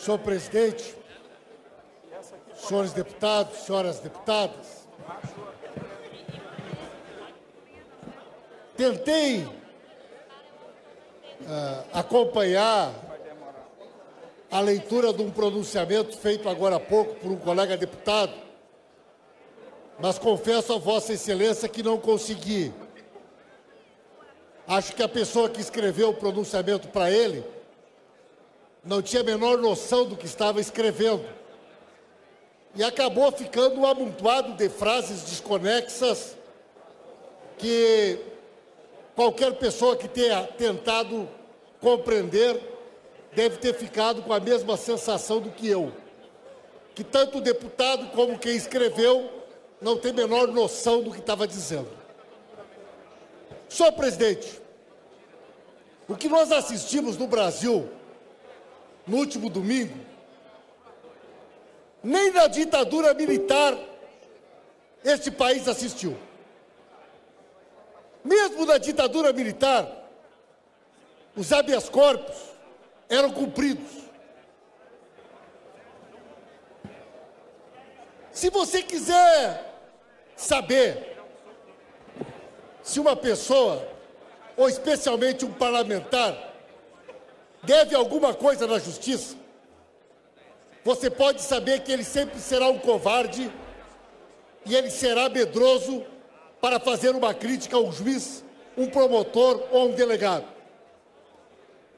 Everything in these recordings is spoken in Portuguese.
Senhor presidente, senhores deputados, senhoras deputadas, tentei acompanhar a leitura de um pronunciamento feito agora há pouco por um colega deputado, mas confesso a Vossa Excelência que não consegui. Acho que a pessoa que escreveu o pronunciamento para ele não tinha a menor noção do que estava escrevendo e acabou ficando um amontoado de frases desconexas que qualquer pessoa que tenha tentado compreender deve ter ficado com a mesma sensação do que eu, que tanto o deputado como quem escreveu não tem a menor noção do que estava dizendo. Senhor presidente, o que nós assistimos no Brasil no último domingo, nem na ditadura militar este país assistiu. Mesmo na ditadura militar, os habeas corpus eram cumpridos. Se você quiser saber se uma pessoa, ou especialmente um parlamentar, deve alguma coisa na justiça, você pode saber que ele sempre será um covarde e ele será medroso para fazer uma crítica a um juiz, um promotor ou um delegado.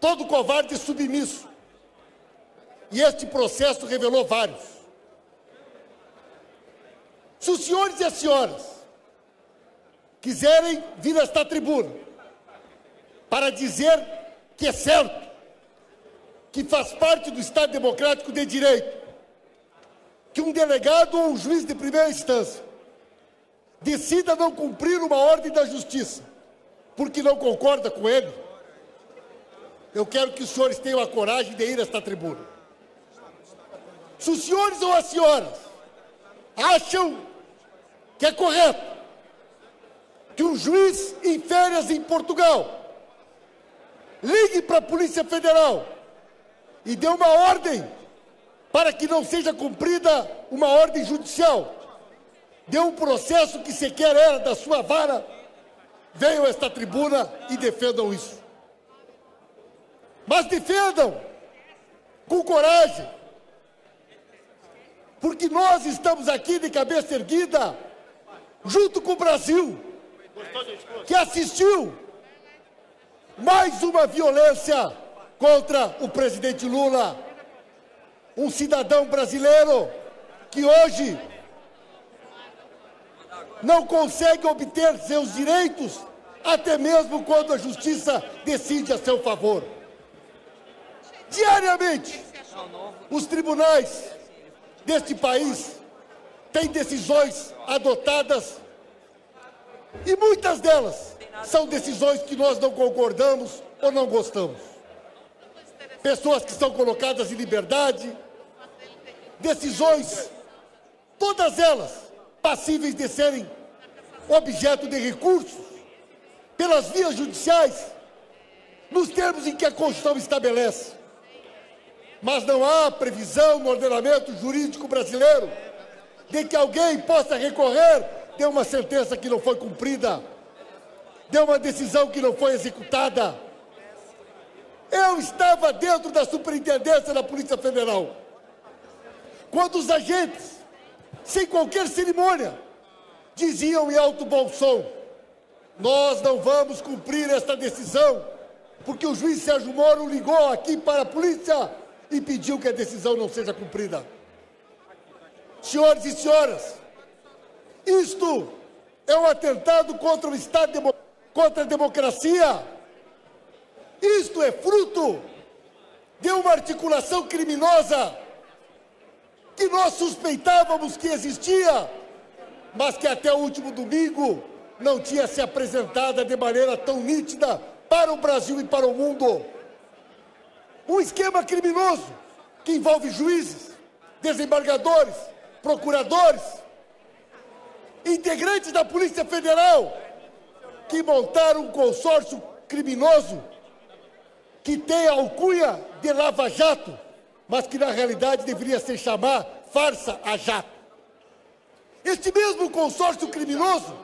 Todo covarde é submisso. E este processo revelou vários. Se os senhores e as senhoras quiserem vir a esta tribuna para dizer que é certo, que faz parte do Estado Democrático de Direito, que um delegado ou um juiz de primeira instância decida não cumprir uma ordem da justiça porque não concorda com ele, eu quero que os senhores tenham a coragem de ir a esta tribuna. Se os senhores ou as senhoras acham que é correto que um juiz em férias em Portugal ligue para a Polícia Federal e dê uma ordem para que não seja cumprida uma ordem judicial, dê um processo que sequer era da sua vara, venham a esta tribuna e defendam isso. Mas defendam com coragem, porque nós estamos aqui de cabeça erguida, junto com o Brasil, que assistiu mais uma violência contra o presidente Lula, um cidadão brasileiro que hoje não consegue obter seus direitos, até mesmo quando a justiça decide a seu favor. Diariamente, os tribunais deste país têm decisões adotadas e muitas delas são decisões que nós não concordamos ou não gostamos. Pessoas que são colocadas em liberdade, decisões, todas elas passíveis de serem objeto de recursos pelas vias judiciais, nos termos em que a Constituição estabelece. Mas não há previsão no ordenamento jurídico brasileiro de que alguém possa recorrer de uma sentença que não foi cumprida, de uma decisão que não foi executada. Eu estava dentro da superintendência da Polícia Federal, quando os agentes, sem qualquer cerimônia, diziam em alto bom som: nós não vamos cumprir esta decisão, porque o juiz Sérgio Moro ligou aqui para a polícia e pediu que a decisão não seja cumprida. Senhores e senhoras, isto é um atentado contra o Estado, contra a democracia. Isto é fruto de uma articulação criminosa que nós suspeitávamos que existia, mas que até o último domingo não tinha se apresentado de maneira tão nítida para o Brasil e para o mundo. Um esquema criminoso que envolve juízes, desembargadores, procuradores, integrantes da Polícia Federal, que montaram um consórcio criminoso que tem a alcunha de Lava Jato mas que na realidade deveria se chamar farsa a jato. Este mesmo consórcio criminoso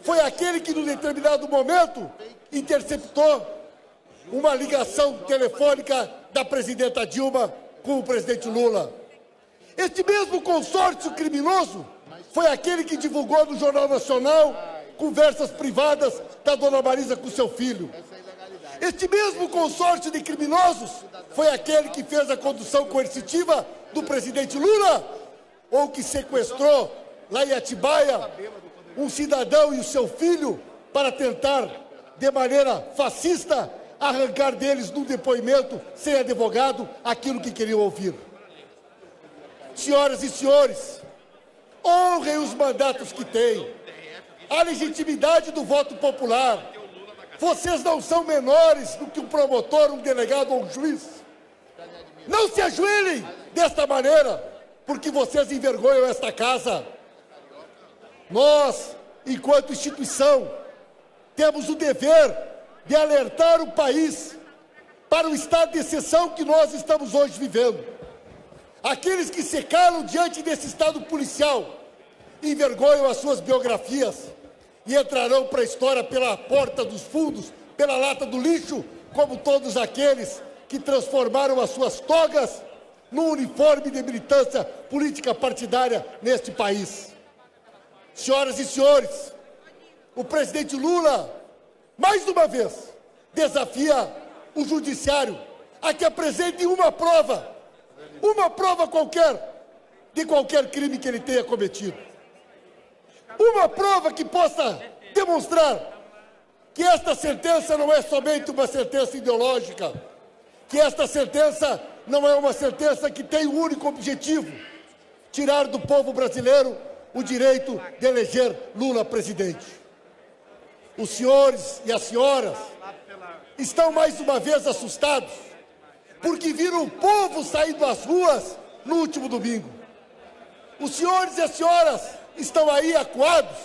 foi aquele que, num determinado momento, interceptou uma ligação telefônica da presidenta Dilma com o presidente Lula. Este mesmo consórcio criminoso foi aquele que divulgou no Jornal Nacional conversas privadas da dona Marisa com seu filho. Este mesmo consórcio de criminosos foi aquele que fez a condução coercitiva do presidente Lula, ou que sequestrou lá em Atibaia um cidadão e o seu filho para tentar, de maneira fascista, arrancar deles num depoimento sem advogado aquilo que queriam ouvir. Senhoras e senhores, honrem os mandatos que têm, a legitimidade do voto popular. Vocês não são menores do que um promotor, um delegado ou um juiz. Não se ajoelhem desta maneira, porque vocês envergonham esta casa. Nós, enquanto instituição, temos o dever de alertar o país para o estado de exceção que nós estamos hoje vivendo. Aqueles que se calam diante desse estado policial envergonham as suas biografias e entrarão para a história pela porta dos fundos, pela lata do lixo, como todos aqueles que transformaram as suas togas num uniforme de militância política partidária neste país. Senhoras e senhores, o presidente Lula, mais uma vez, desafia o judiciário a que apresente uma prova qualquer, de qualquer crime que ele tenha cometido. Uma prova que possa demonstrar que esta sentença não é somente uma sentença ideológica, que esta sentença não é uma sentença que tem o único objetivo: tirar do povo brasileiro o direito de eleger Lula presidente. Os senhores e as senhoras estão mais uma vez assustados, porque viram o povo saindo às ruas no último domingo. Os senhores e as senhoras estão aí acuados,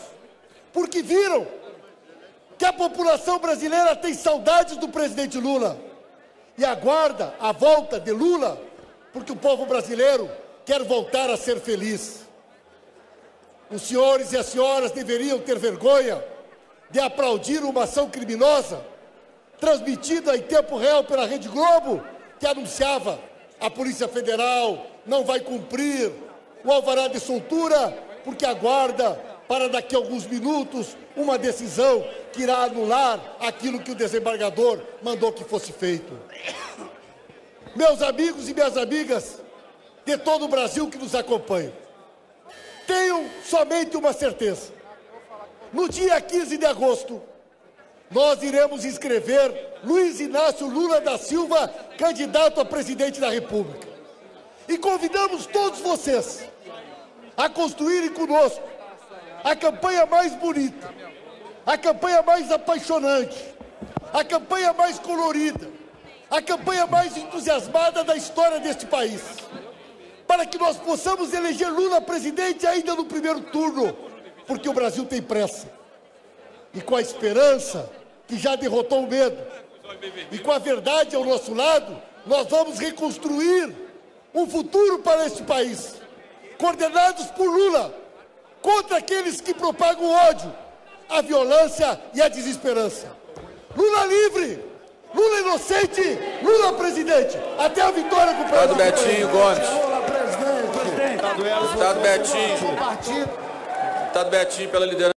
porque viram que a população brasileira tem saudades do presidente Lula e aguarda a volta de Lula, porque o povo brasileiro quer voltar a ser feliz. Os senhores e as senhoras deveriam ter vergonha de aplaudir uma ação criminosa transmitida em tempo real pela Rede Globo, que anunciava: a Polícia Federal não vai cumprir o alvará de soltura porque aguarda para daqui a alguns minutos uma decisão que irá anular aquilo que o desembargador mandou que fosse feito. Meus amigos e minhas amigas de todo o Brasil que nos acompanham, tenham somente uma certeza: no dia 15 de agosto, nós iremos inscrever Luiz Inácio Lula da Silva, candidato a presidente da República. E convidamos todos vocês a construírem conosco a campanha mais bonita, a campanha mais apaixonante, a campanha mais colorida, a campanha mais entusiasmada da história deste país, para que nós possamos eleger Lula presidente ainda no primeiro turno, porque o Brasil tem pressa. E com a esperança que já derrotou o medo, e com a verdade ao nosso lado, nós vamos reconstruir um futuro para este país, coordenados por Lula, contra aqueles que propagam o ódio, a violência e a desesperança. Lula livre, Lula inocente, Lula presidente. Até a vitória com o Deputado Betinho Gomes. Deputado Betinho. Deputado Betinho pela liderança.